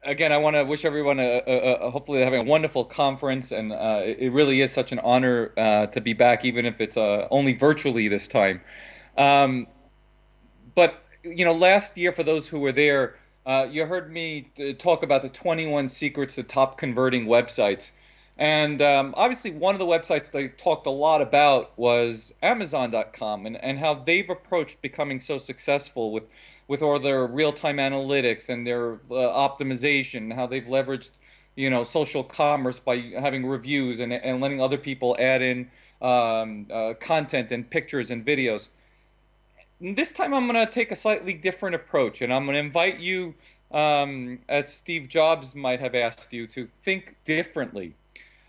again, I want to wish everyone hopefully they're having a wonderful conference, and it really is such an honor to be back, even if it's only virtually this time. Um, but last year, for those who were there, you heard me talk about the 21 secrets to top converting websites. And obviously, one of the websites they talked a lot about was Amazon.com, and how they've approached becoming so successful with all their real-time analytics and their optimization, how they've leveraged, social commerce by having reviews and letting other people add in content and pictures and videos. This time I'm going to take a slightly different approach, and I'm going to invite you, as Steve Jobs might have asked you, to think differently.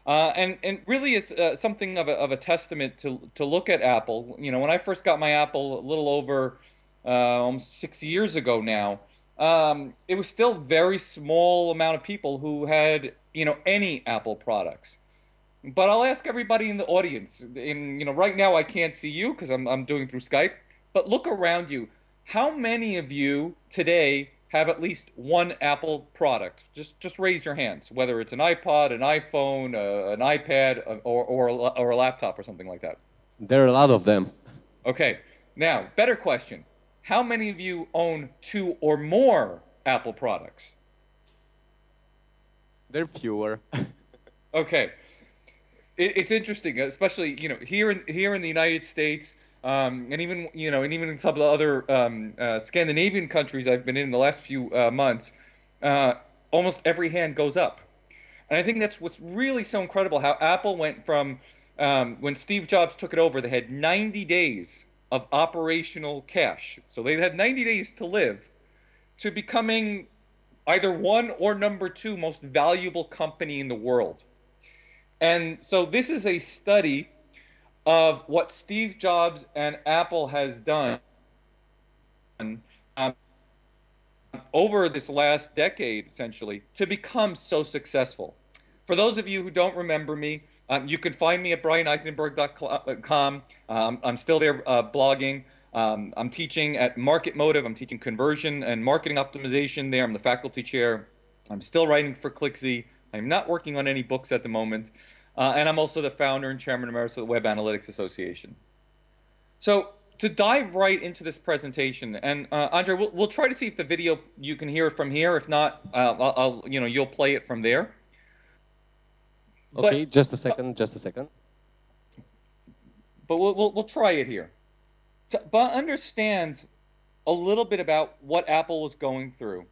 And really is something of a testament to look at Apple. When I first got my Apple a little over almost 6 years ago now, it was still very small amount of people who had any Apple products. But I'll ask everybody in the audience. Right now I can't see you because I'm doing through Skype. But look around you. How many of you today have at least one Apple product? Just raise your hands. Whether it's an iPod, an iPhone, an iPad, or a laptop or something like that. There are a lot of them. Okay. Now, better question. How many of you own two or more Apple products? There are fewer. Okay. It's interesting, especially here in the United States, and even in some of the other Scandinavian countries I've been in the last few months. Uh, Almost every hand goes up, and I think that's what's really so incredible. How Apple went from when Steve Jobs took it over, they had 90 days of operational cash, so they had 90 days to live, to becoming either one or number two most valuable company in the world. And so this is a study of what Steve Jobs and Apple has done um, over this last decade, essentially, to become so successful. For those of you who don't remember me, you can find me at bryaneisenberg.com. I'm still there blogging. I'm teaching at Market Motive. I'm teaching conversion and marketing optimization there. I'm the faculty chair. I'm still writing for ClickZ. I'm not working on any books at the moment. And I'm also the founder and chairman emeritus of the Web Analytics Association. So to dive right into this presentation, and Andre, we'll try to see if the video you can hear it from here. If not, you'll play it from there. Okay, just a second, just a second. But we'll try it here. But understand a little bit about what Apple was going through.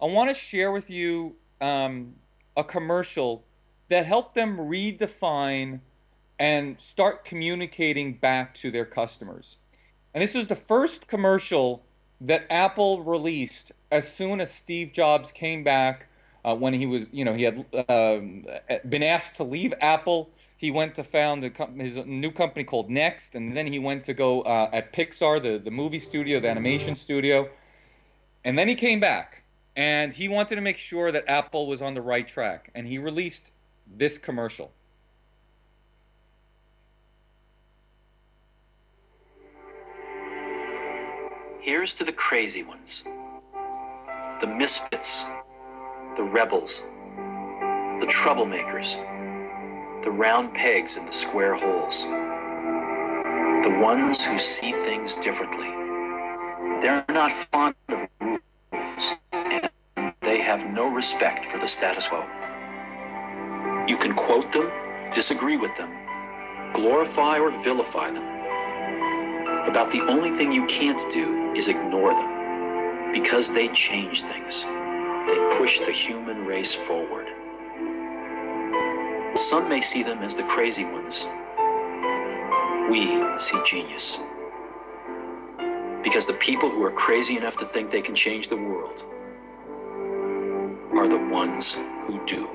I want to share with you a commercial that helped them redefine and start communicating back to their customers. And this was the first commercial that Apple released as soon as Steve Jobs came back, when he had been asked to leave Apple. He went to found his new company called Next, and then he went to go at Pixar, the movie studio, the animation studio. And then he came back, and he wanted to make sure that Apple was on the right track, and he released this commercial. Here's to the crazy ones, the misfits, the rebels, the troublemakers, the round pegs in the square holes, the ones who see things differently. They're not fond of rules, and they have no respect for the status quo. You can quote them, disagree with them, glorify or vilify them. About the only thing you can't do is ignore them, because they change things. They push the human race forward. Some may see them as the crazy ones. We see genius. Because the people who are crazy enough to think they can change the world are the ones who do.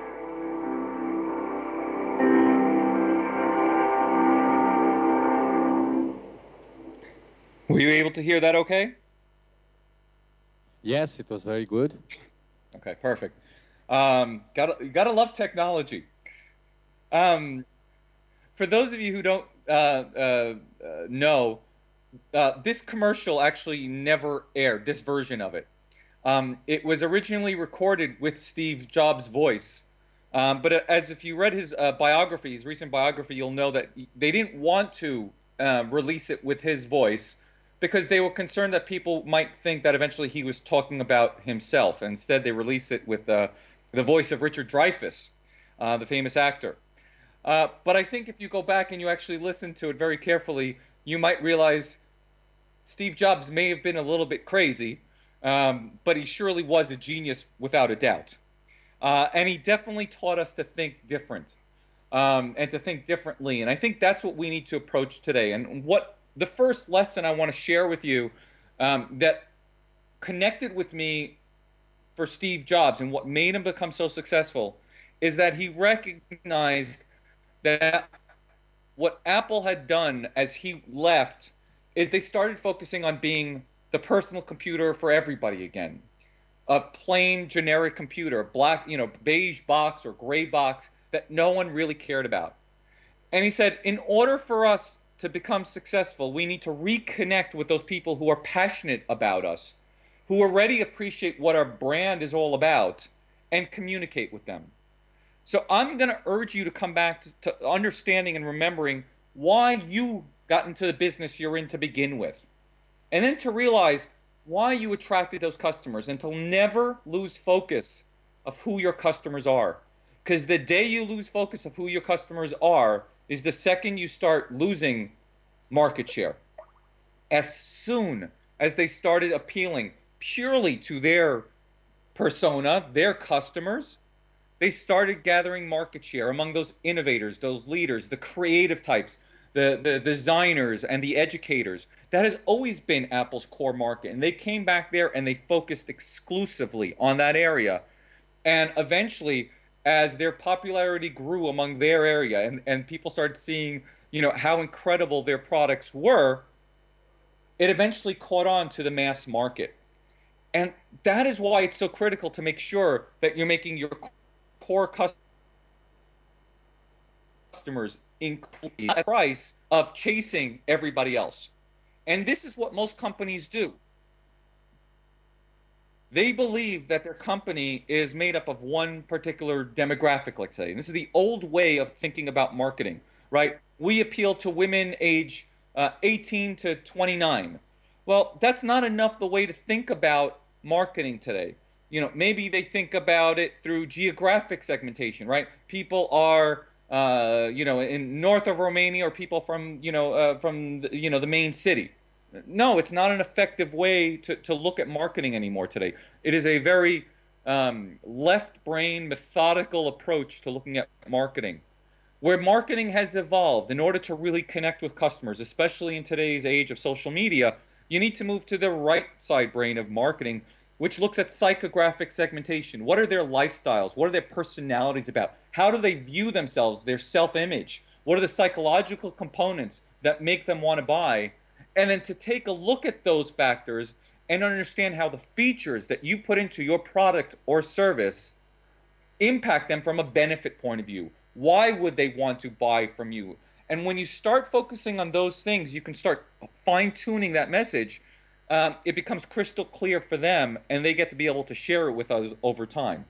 Were you able to hear that okay? Yes, it was very good. Okay, perfect. Gotta love technology. For those of you who don't know, this commercial actually never aired, this version of it. It was originally recorded with Steve Jobs' voice. But as if you read his biography, his recent biography, you'll know that they didn't want to release it with his voice because they were concerned that people might think that eventually he was talking about himself. Instead, they released it with the voice of Richard Dreyfuss, the famous actor. But I think if you go back and you actually listen to it very carefully, you might realize Steve Jobs may have been a little bit crazy, but he surely was a genius without a doubt. And he definitely taught us to think different and to think differently. And I think that's what we need to approach today. And what the first lesson I want to share with you that connected with me for Steve Jobs and what made him become so successful is that he recognized that what Apple had done as he left is they started focusing on being the personal computer for everybody again. A plain generic computer, a black, beige box or gray box that no one really cared about. And he said, in order for us to become successful, we need to reconnect with those people who are passionate about us, who already appreciate what our brand is all about, and communicate with them. So I'm going to urge you to come back to understanding and remembering why you got into the business you're in to begin with. And then to realize why you attracted those customers and to never lose focus of who your customers are. Because the day you lose focus of who your customers are is the second you start losing market share. As soon as they started appealing purely to their persona, their customers, they started gathering market share among those innovators, those leaders, the creative types, the designers and the educators. That has always been Apple's core market. And they came back there and they focused exclusively on that area. And eventually, as their popularity grew among their area and people started seeing, how incredible their products were, it eventually caught on to the mass market. And that is why it's so critical to make sure that you're making your core customers include the price of chasing everybody else. And this is what most companies do. They believe that their company is made up of one particular demographic, let's say. And this is the old way of thinking about marketing, right? We appeal to women age 18 to 29. Well, that's not enough the way to think about marketing today. Maybe they think about it through geographic segmentation, right? People are, in north of Romania, or people from, the main city. No, it's not an effective way to look at marketing anymore today. It is a very left brain, methodical approach to looking at marketing. Where marketing has evolved, in order to really connect with customers, especially in today's age of social media, you need to move to the right side brain of marketing, which looks at psychographic segmentation. What are their lifestyles? What are their personalities about? How do they view themselves, their self-image? What are the psychological components that make them want to buy? And then to take a look at those factors and understand how the features that you put into your product or service impact them from a benefit point of view. Why would they want to buy from you? And when you start focusing on those things, you can start fine-tuning that message. It becomes crystal clear for them, and they get to be able to share it with us over time.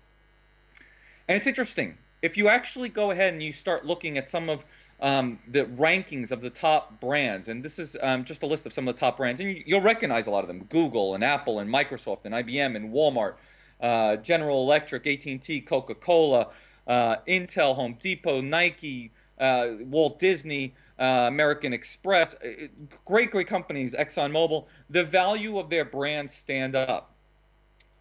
And it's interesting. If you actually go ahead and you start looking at some of the rankings of the top brands, and this is just a list of some of the top brands, and you'll recognize a lot of them: Google and Apple and Microsoft and IBM and Walmart, General Electric, AT&T, Coca-Cola, Intel, Home Depot, Nike, Walt Disney, American Express, great companies, ExxonMobil. The value of their brands stand up.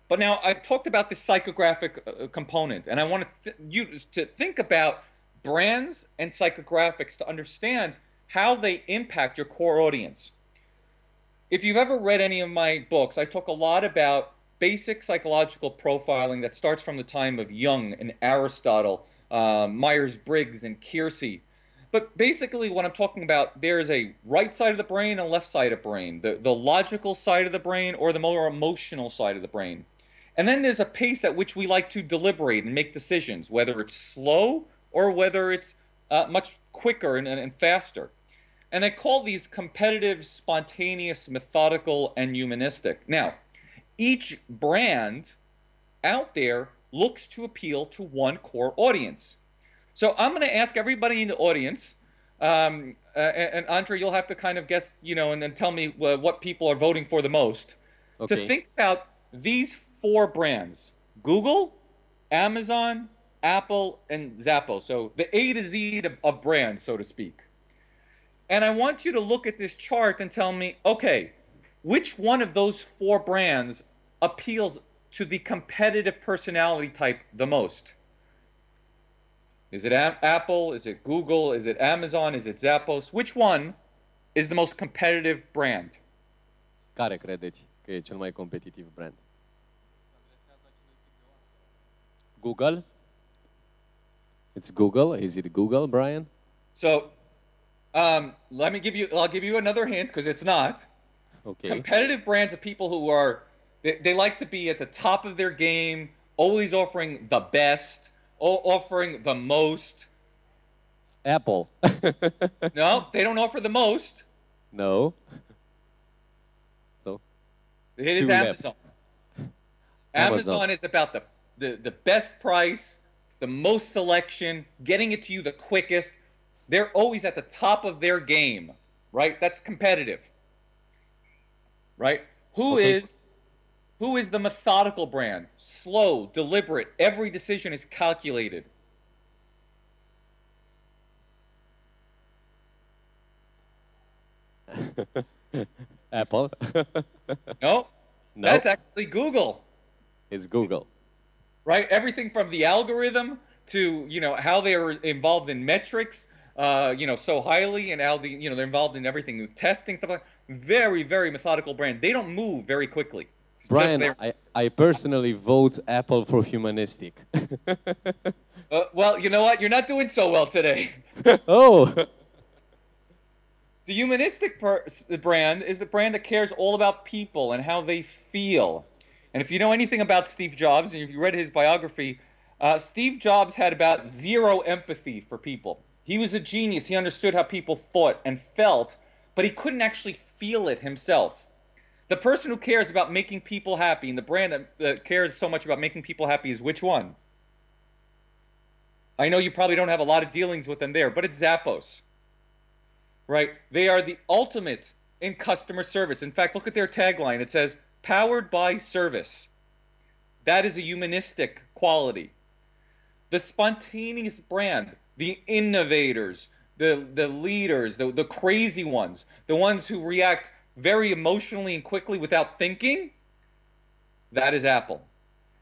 But now I talked about the psychographic component, and I want you to think about brands and psychographics to understand how they impact your core audience. If you've ever read any of my books, I talk a lot about basic psychological profiling that starts from the time of Jung and Aristotle, Myers-Briggs and Keirsey. But basically what I'm talking about, there is a right side of the brain and a left side of the brain, the logical side of the brain or the more emotional side of the brain. And then there's a pace at which we like to deliberate and make decisions, whether it's slow or whether it's much quicker and faster. And I call these competitive, spontaneous, methodical, and humanistic. Now, each brand out there looks to appeal to one core audience. So I'm going to ask everybody in the audience, and Andre, you'll have to kind of guess, and then tell me what people are voting for the most, to Okay. think about these four brands: Google, Amazon, Apple, and Zappos. So the A to Z of brands, so to speak. And I want you to look at this chart and tell me, okay, which one of those four brands appeals to the competitive personality type the most? Is it Apple? Is it Google? Is it Amazon? Is it Zappos? Which one is the most competitive brand? Care credeți că e cel mai competitiv brand? Google? It's Google. Is it Google, Brian? So, I'll give you another hint because it's not. Okay. Competitive brands are people who are, they like to be at the top of their game, always offering the best, offering the most. Apple. No, they don't offer the most. No. So, It is Two left. Amazon. Amazon. Amazon is about the best price, the most selection, getting it to you the quickest. They're always at the top of their game, right? That's competitive, right? Okay. Who is the methodical brand? Slow, deliberate. Every decision is calculated. Apple. No, No. that's actually Google, It's Google. right? Everything from the algorithm to, how they are involved in metrics, so highly, and how they're involved in everything, testing, stuff like that. Very, very methodical brand. They don't move very quickly. It's just Brian, their- I personally vote Apple for humanistic. well, you know what? You're not doing so well today. Oh. The humanistic brand is the brand that cares all about people and how they feel. And if you know anything about Steve Jobs, and if you read his biography, Steve Jobs had about zero empathy for people. He was a genius. He understood how people thought and felt, but he couldn't actually feel it himself. The person who cares about making people happy, and the brand that cares so much about making people happy, is which one? I know you probably don't have a lot of dealings with them there, but it's Zappos. Right? They are the ultimate in customer service. In fact, look at their tagline. It says, "Powered by service." That is a humanistic quality. The spontaneous brand, the innovators, the leaders, the crazy ones, the ones who react very emotionally and quickly without thinking, that is Apple.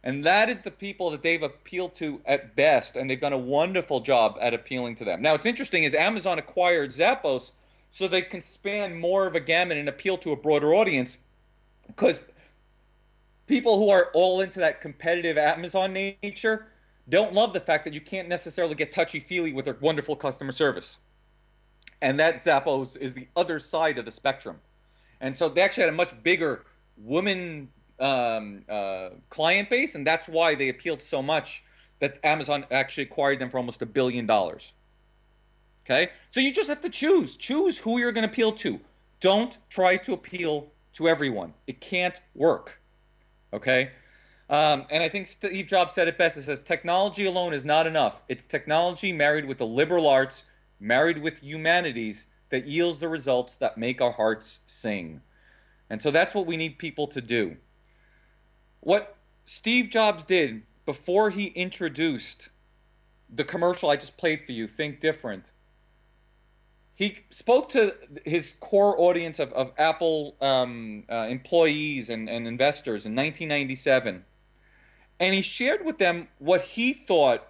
And that is the people that they've appealed to at best, and they've done a wonderful job at appealing to them. Now, what's interesting is Amazon acquired Zappos so they can span more of a gamut and appeal to a broader audience, because people who are all into that competitive Amazon nature don't love the fact that you can't necessarily get touchy-feely with their wonderful customer service. And that Zappos is the other side of the spectrum. And so they actually had a much bigger woman client base, and that's why they appealed so much that Amazon actually acquired them for almost $1 billion. Okay? So you just have to choose. Choose who you're going to appeal to. Don't try to appeal to everyone. It can't work. Okay? And I think Steve Jobs said it best. It says, technology alone is not enough. It's technology married with the liberal arts, married with humanities, that yields the results that make our hearts sing. And so that's what we need people to do. What Steve Jobs did before he introduced the commercial I just played for you, Think Different, he spoke to his core audience of Apple employees and investors in 1997. And he shared with them what he thought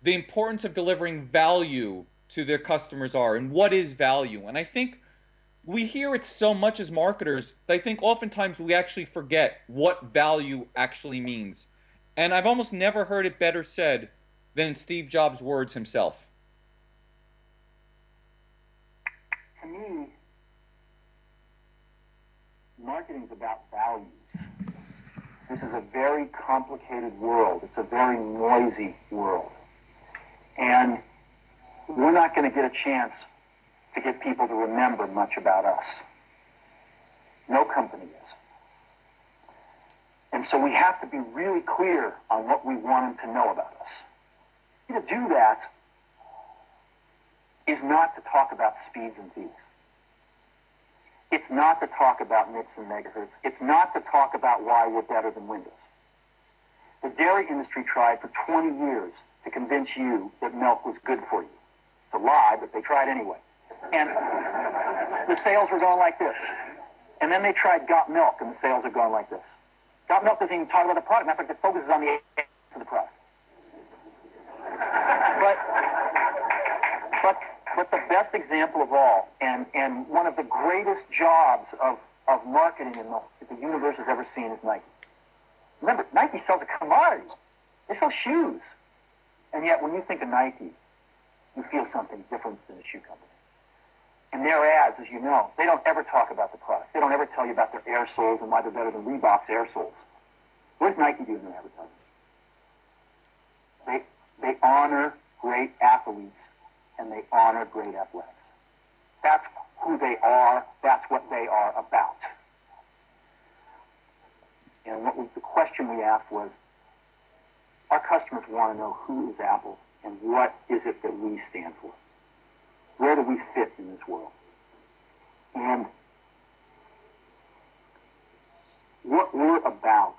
the importance of delivering value to their customers are, and what is value. And I think we hear it so much as marketers that I think oftentimes we actually forget what value actually means. And I've almost never heard it better said than in Steve Jobs' words himself. To me, marketing is about values. This is a very complicated world. It's a very noisy world. And we're not going to get a chance to get people to remember much about us. No company is. And so we have to be really clear on what we want them to know about us. To do that is not to talk about speeds and V's. It's not to talk about nits and megahertz. It's not to talk about why we're better than Windows. The dairy industry tried for 20 years to convince you that milk was good for you. It's a lie, but they tried anyway. And the sales were going like this. And then they tried Got Milk, and the sales are going like this. Got Milk doesn't even talk about the product. Matter of fact, it focuses on the ads for the product. But the best example of all, and one of the greatest jobs of marketing that the universe has ever seen is Nike. Remember, Nike sells a commodity. They sell shoes. And yet, when you think of Nike, you feel something different than a shoe company. And their ads, as you know, they don't ever talk about the product. They don't ever tell you about their air soles and why they're better than Reebok's air soles. What does Nike do in their advertising? They honor great athletes and they honor great athletics. That's who they are. That's what they are about. And the question we asked was, our customers want to know who is Apple and what is it that we stand for? Where do we fit in this world? And what we're about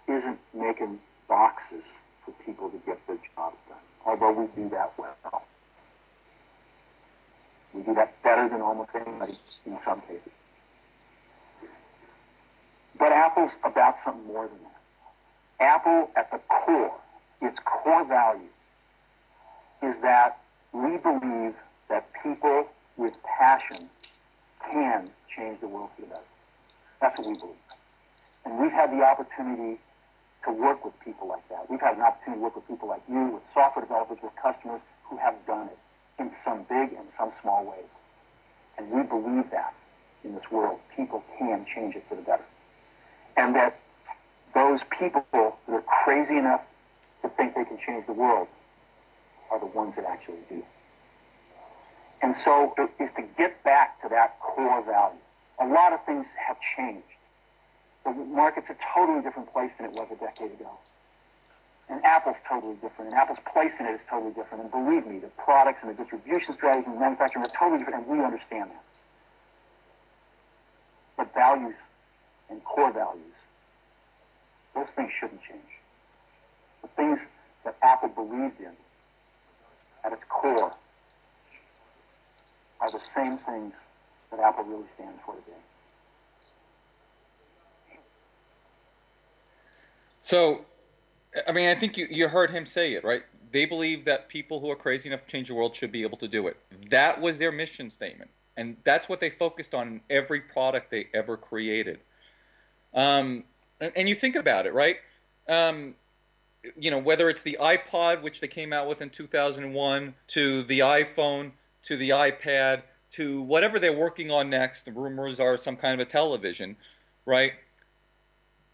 isn't making boxes for people to get their jobs done, although we do that well. We do that better than almost anybody in some cases. But Apple's about something more than that. Apple, at the core, its core value is that we believe that people with passion can change the world for the better. That's what we believe. And we've had the opportunity to work with people like that. We've had an opportunity to work with people like you, with software developers, with customers who have done it in some big and some small ways. And we believe that in this world, people can change it for the better. And that those people that are crazy enough to think they can change the world are the ones that actually do. And so it is to get back to that core value. A lot of things have changed. The market's a totally different place than it was a decade ago. And Apple's totally different, and Apple's place in it is totally different. And believe me, the products and the distribution strategies and the manufacturing are totally different, and we understand that. But values and core values, those things shouldn't change. The things that Apple believed in at its core are the same things that Apple really stands for today. So, I mean, I think you heard him say it, right? They believe that people who are crazy enough to change the world should be able to do it. That was their mission statement. And that's what they focused on in every product they ever created. And you think about it, right? You know, whether it's the iPod, which they came out with in 2001, to the iPhone, to the iPad, to whatever they're working on next, the rumors are some kind of a television, right?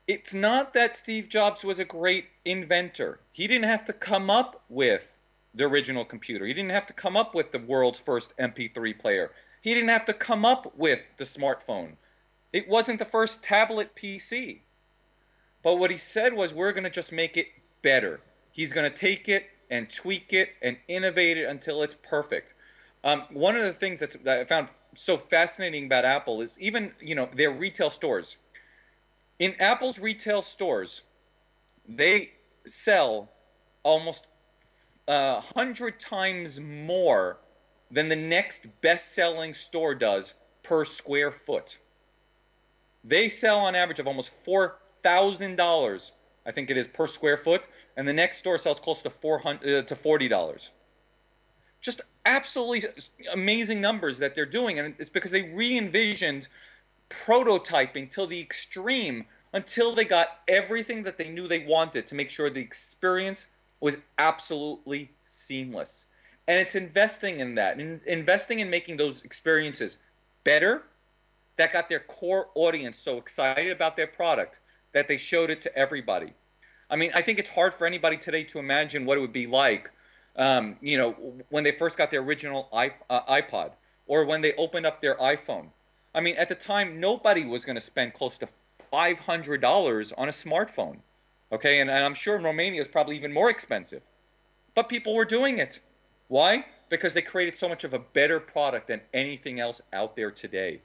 It's not that Steve Jobs was a great inventor. He didn't have to come up with the original computer. He didn't have to come up with the world's first MP3 player. He didn't have to come up with the smartphone. It wasn't the first tablet PC. But what he said was, we're going to just make it better. He's going to take it and tweak it and innovate it until it's perfect. One of the things that I found so fascinating about Apple is even, you know, their retail stores. In Apple's retail stores, they sell almost 100 times more than the next best-selling store does per square foot. They sell on average of almost $4,000, I think it is, per square foot, and the next store sells close to $40. Just absolutely amazing numbers that they're doing, and it's because they re-envisioned prototyping till the extreme until they got everything that they knew they wanted to make sure the experience was absolutely seamless. And it's investing in that, and investing in making those experiences better, that got their core audience so excited about their product that they showed it to everybody. I mean, I think it's hard for anybody today to imagine what it would be like, you know, when they first got their original iPod, or when they opened up their iPhone. I mean, at the time, nobody was going to spend close to $500 on a smartphone. Okay, and I'm sure in Romania it's probably even more expensive. But people were doing it. Why? Because they created so much of a better product than anything else out there today.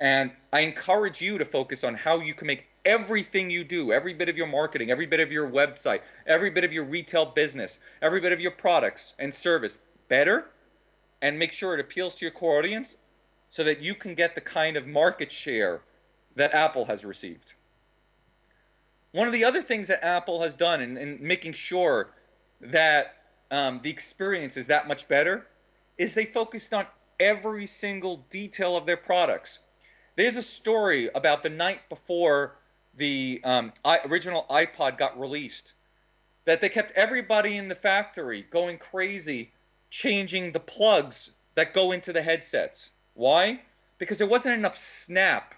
And I encourage you to focus on how you can make everything you do, every bit of your marketing, every bit of your website, every bit of your retail business, every bit of your products and service better, and make sure it appeals to your core audience so that you can get the kind of market share that Apple has received. One of the other things that Apple has done in making sure that the experience is that much better is they focused on every single detail of their products. There's a story about the night before the original iPod got released that they kept everybody in the factory going crazy changing the plugs that go into the headsets. Why? Because there wasn't enough snap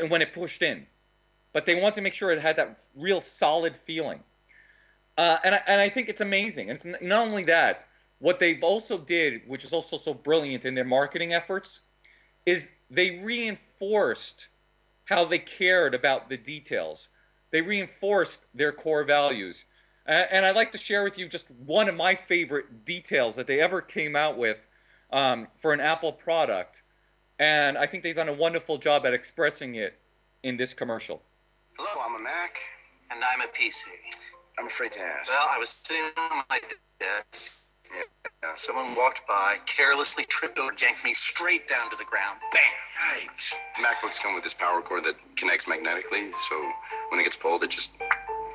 when it pushed in. But they want to make sure it had that real solid feeling. And I think it's amazing. And it's not only that, what they've also did, which is also so brilliant in their marketing efforts, is they reinforced how they cared about the details. They reinforced their core values. And I'd like to share with you just one of my favorite details that they ever came out with for an Apple product. And I think they've done a wonderful job at expressing it in this commercial. Hello, I'm a Mac. And I'm a PC. I'm afraid to ask. Well, I was sitting on my desk. Yeah, someone walked by, carelessly tripped over, yanked me straight down to the ground. Bam! Yikes. MacBooks come with this power cord that connects magnetically, so when it gets pulled, it just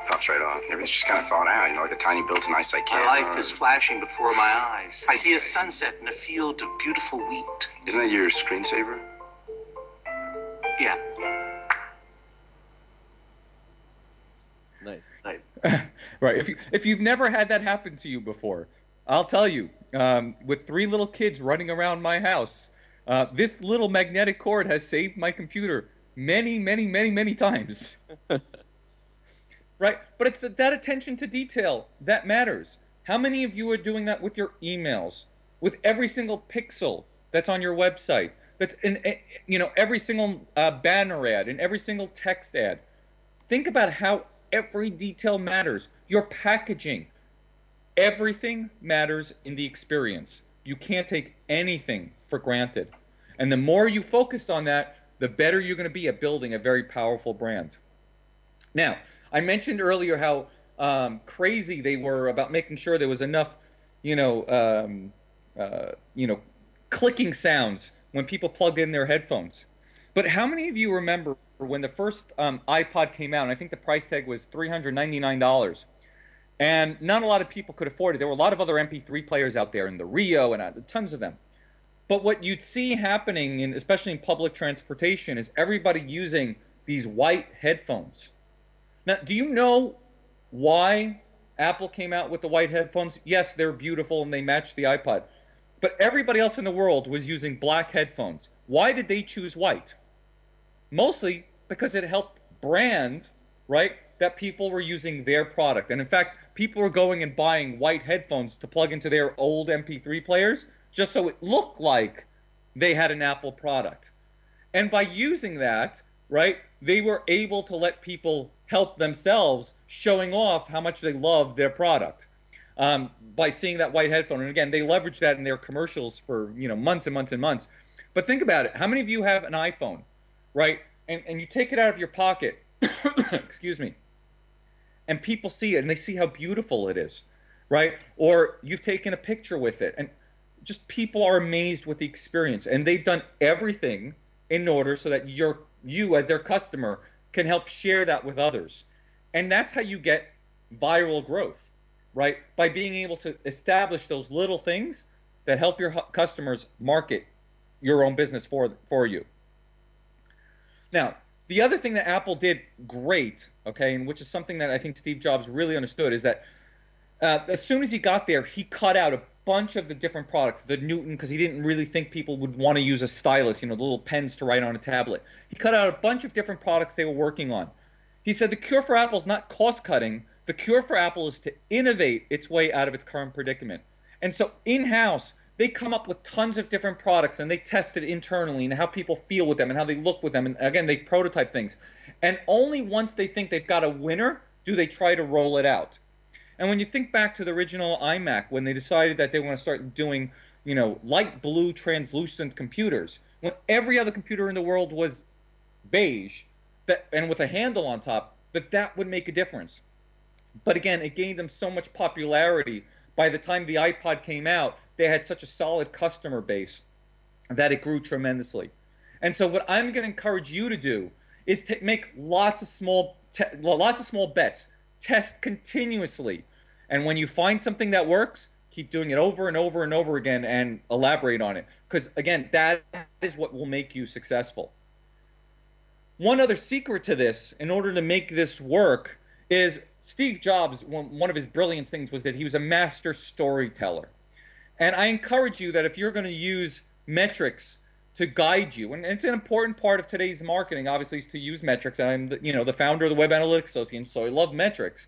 pops right off. Everything's just kind of thawed out, you know, like the tiny built-in eyesight camera. My life is flashing before my eyes. I see a sunset in a field of beautiful wheat. Isn't that your screensaver? Yeah. Nice. Right. If you've never had that happen to you before, I'll tell you, with 3 little kids running around my house, this little magnetic cord has saved my computer many, many, many, many times. Right? But it's that attention to detail that matters. How many of you are doing that with your emails, with every single pixel that's on your website, that's in every single banner ad, in every single text ad? Think about how every detail matters. Your packaging. Everything matters in the experience. You can't take anything for granted. And the more you focus on that, the better you're going to be at building a very powerful brand. Now, I mentioned earlier how crazy they were about making sure there was enough, clicking sounds when people plugged in their headphones. But how many of you remember when the first iPod came out, and I think the price tag was $399, and not a lot of people could afford it. There were a lot of other MP3 players out there in the Rio and tons of them. But what you'd see happening, especially in public transportation, is everybody using these white headphones. Now, do you know why Apple came out with the white headphones? Yes, they're beautiful and they match the iPod. But everybody else in the world was using black headphones. Why did they choose white? Mostly because it helped brand, right, that people were using their product. And in fact, people were going and buying white headphones to plug into their old MP3 players just so it looked like they had an Apple product. And by using that, right, they were able to let people help themselves, showing off how much they loved their product by seeing that white headphone. And again, they leveraged that in their commercials for months and months and months. But think about it. How many of you have an iPhone, right? And you take it out of your pocket, excuse me, and people see it and they see how beautiful it is, right? Or you've taken a picture with it and just people are amazed with the experience. And they've done everything in order so that you as their customer can help share that with others. And that's how you get viral growth, right? By being able to establish those little things that help your customers market your own business for you. Now, the other thing that Apple did great, okay, and which is something that I think Steve Jobs really understood, is that as soon as he got there, he cut out a bunch of the different products. The Newton, because he didn't really think people would want to use a stylus, the little pens to write on a tablet. He cut out a bunch of different products they were working on. He said the cure for Apple is not cost cutting. The cure for Apple is to innovate its way out of its current predicament. And so in-house, They come up with tons of different products and they test it internally and how people feel with them and how they look with them. And again, they prototype things. And only once they think they've got a winner do they try to roll it out. And when you think back to the original iMac, when they decided that they want to start doing, light blue translucent computers, when every other computer in the world was beige and with a handle on top, that would make a difference. But again, it gained them so much popularity. By the time the iPod came out, they had such a solid customer base that it grew tremendously. And so what I'm going to encourage you to do is to make lots of small bets. Test continuously. And when you find something that works, keep doing it over and over and over again and elaborate on it. Because again, that is what will make you successful. One other secret to this, in order to make this work, is Steve Jobs, one of his brilliant things was that he was a master storyteller. And I encourage you that if you're going to use metrics to guide you, and it's an important part of today's marketing, obviously, is to use metrics. And I'm the founder of the Web Analytics Association, so I love metrics.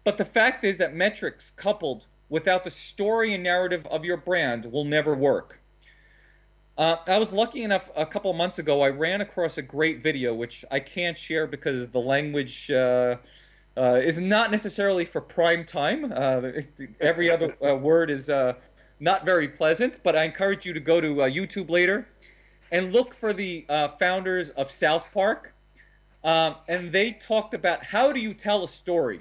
But the fact is that metrics coupled without the story and narrative of your brand will never work. I was lucky enough a couple of months ago, I ran across a great video, which I can't share because the language is not necessarily for prime time. Every other word is not very pleasant, but I encourage you to go to YouTube later and look for the founders of South Park. And they talked about how do you tell a story.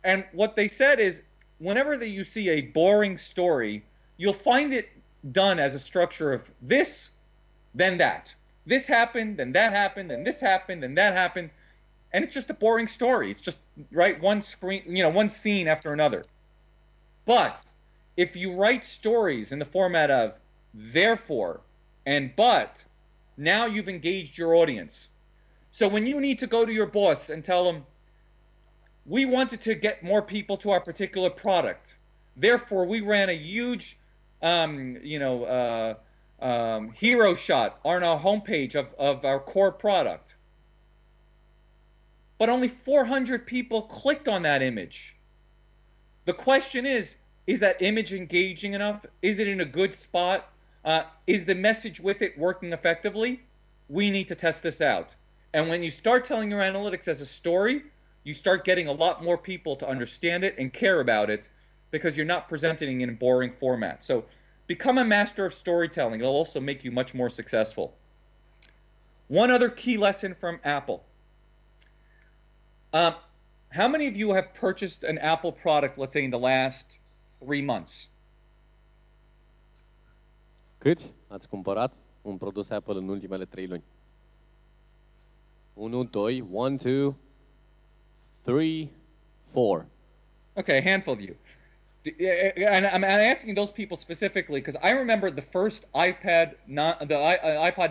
And what they said is whenever you see a boring story, you'll find it done as a structure of this, then that. This happened, then that happened, then this happened, then that happened. And it's just a boring story. It's just, right, one scene after another. But if you write stories in the format of therefore and but, now you've engaged your audience. So when you need to go to your boss and tell them, we wanted to get more people to our particular product. Therefore, we ran a huge hero shot on our homepage of our core product. But only 400 people clicked on that image. The question is that image engaging enough? Is it in a good spot? Is the message with it working effectively? We need to test this out. And when you start telling your analytics as a story, you start getting a lot more people to understand it and care about it because you're not presenting it in a boring format. So become a master of storytelling. It'll also make you much more successful. One other key lesson from Apple. How many of you have purchased an Apple product, let's say, in the last 3 months? Câți ați cumpărat un produs Apple în ultimele 3 luni? 1, 2, 1, 2, 3, 4. Okay, a handful of you. And I'm asking those people specifically because I remember the first iPod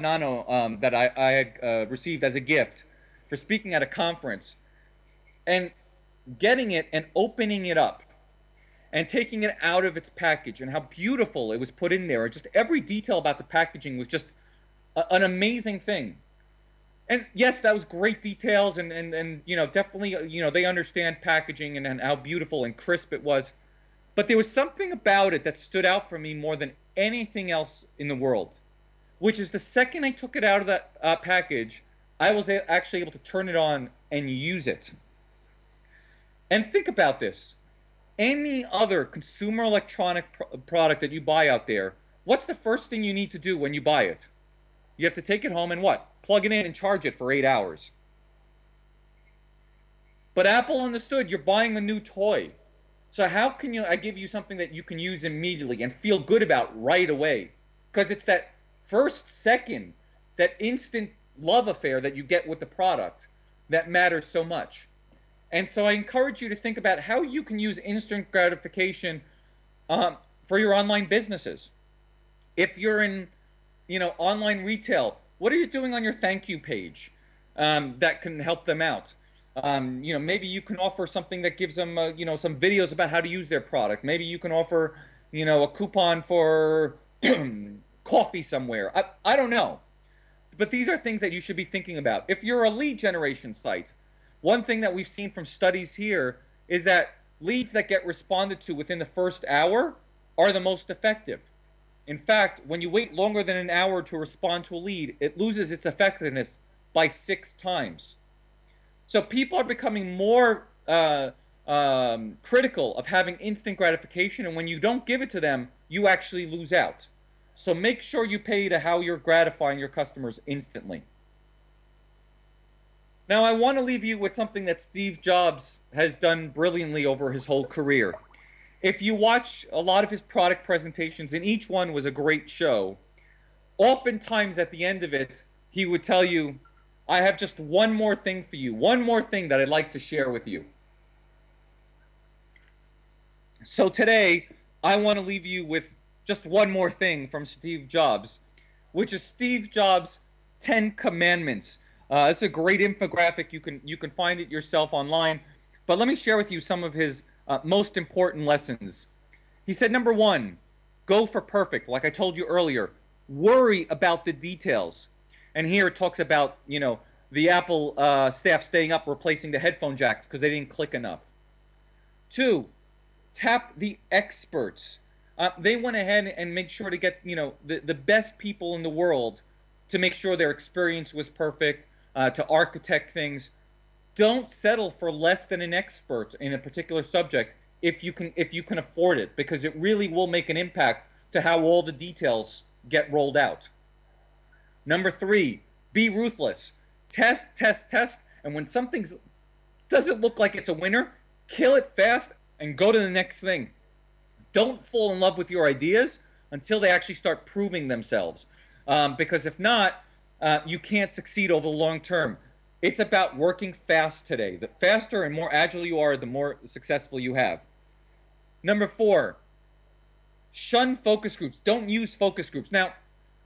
Nano that I had received as a gift for speaking at a conference, and getting it and opening it up and taking it out of its package and how beautiful it was put in there. And just every detail about the packaging was just an amazing thing. And yes, that was great details and definitely, they understand packaging and how beautiful and crisp it was. But there was something about it that stood out for me more than anything else in the world, which is the second I took it out of that package, I was actually able to turn it on and use it. And think about this. Any other consumer electronic product that you buy out there, what's the first thing you need to do when you buy it? You have to take it home and what? Plug it in and charge it for 8 hours. But Apple understood you're buying a new toy. So how can I give you something that you can use immediately and feel good about right away? Because it's that first second, that instant love affair that you get with the product that matters so much. And so I encourage you to think about how you can use instant gratification for your online businesses. If you're in, online retail, what are you doing on your thank you page that can help them out? Maybe you can offer something that gives them, some videos about how to use their product. Maybe you can offer, a coupon for coffee somewhere. I don't know. But these are things that you should be thinking about. If you're a lead generation site, one thing that we've seen from studies here is that leads that get responded to within the first hour are the most effective. In fact, when you wait longer than an hour to respond to a lead, it loses its effectiveness by 6 times. So people are becoming more critical of having instant gratification, and when you don't give it to them, you actually lose out. So make sure you pay to how you're gratifying your customers instantly. Now, I want to leave you with something that Steve Jobs has done brilliantly over his whole career. If you watch a lot of his product presentations, and each one was a great show, oftentimes at the end of it, he would tell you, I have just one more thing for you, one more thing that I'd like to share with you. So today, I want to leave you with just one more thing from Steve Jobs, which is Steve Jobs' 10 Commandments. It's a great infographic. You can find it yourself online. But let me share with you some of his most important lessons. He said, number 1, go for perfect. Like I told you earlier, worry about the details. And here it talks about, you know, the Apple staff staying up replacing the headphone jacks because they didn't click enough. 2, tap the experts. They went ahead and made sure to get, you know, the best people in the world to make sure their experience was perfect, to architect things. Don't settle for less than an expert in a particular subject if you can afford it, because it really will make an impact to how all the details get rolled out. Number 3, be ruthless. Test, test, test, and when something doesn't look like it's a winner, kill it fast and go to the next thing. Don't fall in love with your ideas until they actually start proving themselves, because if not, you can't succeed over the long term. It's about working fast today. The faster and more agile you are, the more successful you have. Number 4, shun focus groups. Don't use focus groups. Now,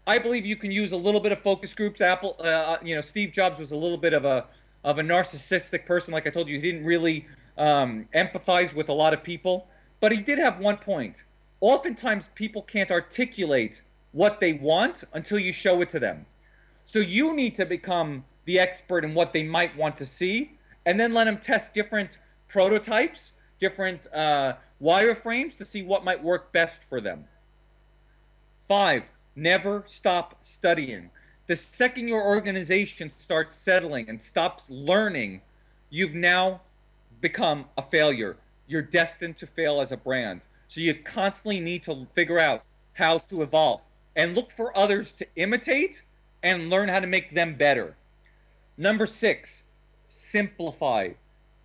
I believe you can use a little bit of focus groups. Apple, you know, Steve Jobs was a little bit of a narcissistic person. Like I told you, he didn't really empathize with a lot of people. But he did have one point. Oftentimes, people can't articulate what they want until you show it to them. So you need to become the expert in what they might want to see, and then let them test different prototypes, different wireframes to see what might work best for them. 5, never stop studying. The second your organization starts settling and stops learning, you've now become a failure. You're destined to fail as a brand. So you constantly need to figure out how to evolve and look for others to imitate and learn how to make them better. Number 6, simplify.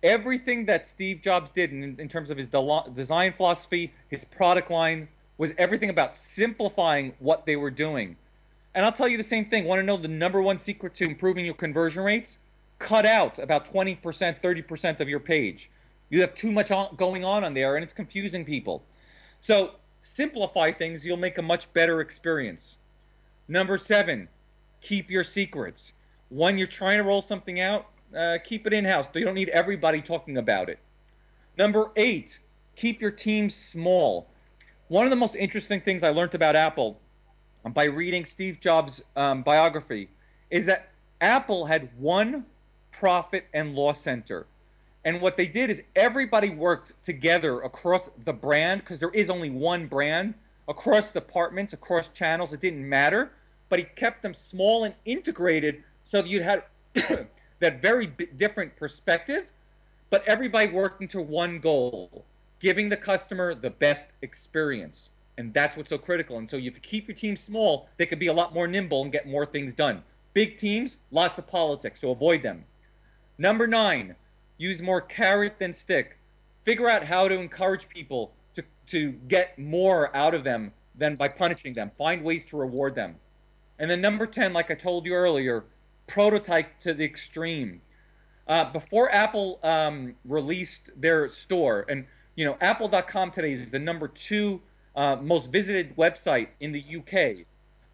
Everything that Steve Jobs did in terms of his design philosophy, his product line, was everything about simplifying what they were doing. And I'll tell you the same thing. Want to know the number 1 secret to improving your conversion rates? Cut out about 20%, 30% of your page. You have too much going on there, and it's confusing people. So simplify things. You'll make a much better experience. Number 7, keep your secrets. When you're trying to roll something out, keep it in-house. You don't need everybody talking about it. Number 8, keep your team small. One of the most interesting things I learned about Apple by reading Steve Jobs' biography is that Apple had one profit and loss center. And what they did is everybody worked together across the brand, because there is only one brand, across departments, across channels. It didn't matter. But he kept them small and integrated so that you'd have that very different perspective, but everybody working to one goal, giving the customer the best experience. And that's what's so critical. And so if you keep your team small, they could be a lot more nimble and get more things done. Big teams, lots of politics, so avoid them. Number 9, use more carrot than stick. Figure out how to encourage people to get more out of them than by punishing them. Find ways to reward them. And then number 10, like I told you earlier, prototype to the extreme. Before Apple released their store, and you know, Apple.com today is the number 2 most visited website in the UK.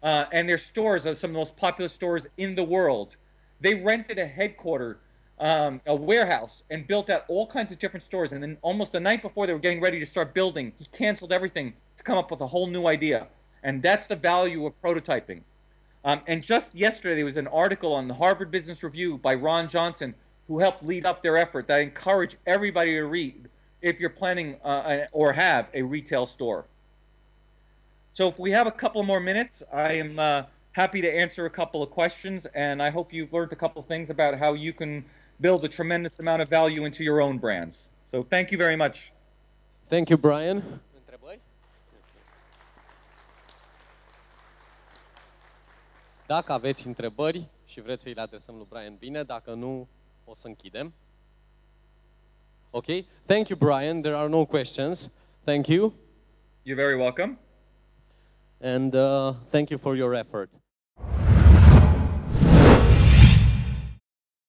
And their stores are some of the most popular stores in the world. They rented a headquarters, a warehouse, and built out all kinds of different stores. And then almost the night before they were getting ready to start building, he canceled everything to come up with a whole new idea. And that's the value of prototyping. And just yesterday, there was an article on the Harvard Business Review by Ron Johnson, who helped lead up their effort, that I encourage everybody to read if you're planning or have a retail store. So if we have a couple more minutes, I am happy to answer a couple of questions, and I hope you've learned a couple of things about how you can build a tremendous amount of value into your own brands. So thank you very much. Thank you, Bryan. Întrebări? Dacă aveți întrebări și vreți să-i le adresăm lui Bryan, bine, dacă nu, o să închidem. Okay, thank you, Bryan. There are no questions. Thank you. You're very welcome. And thank you for your effort.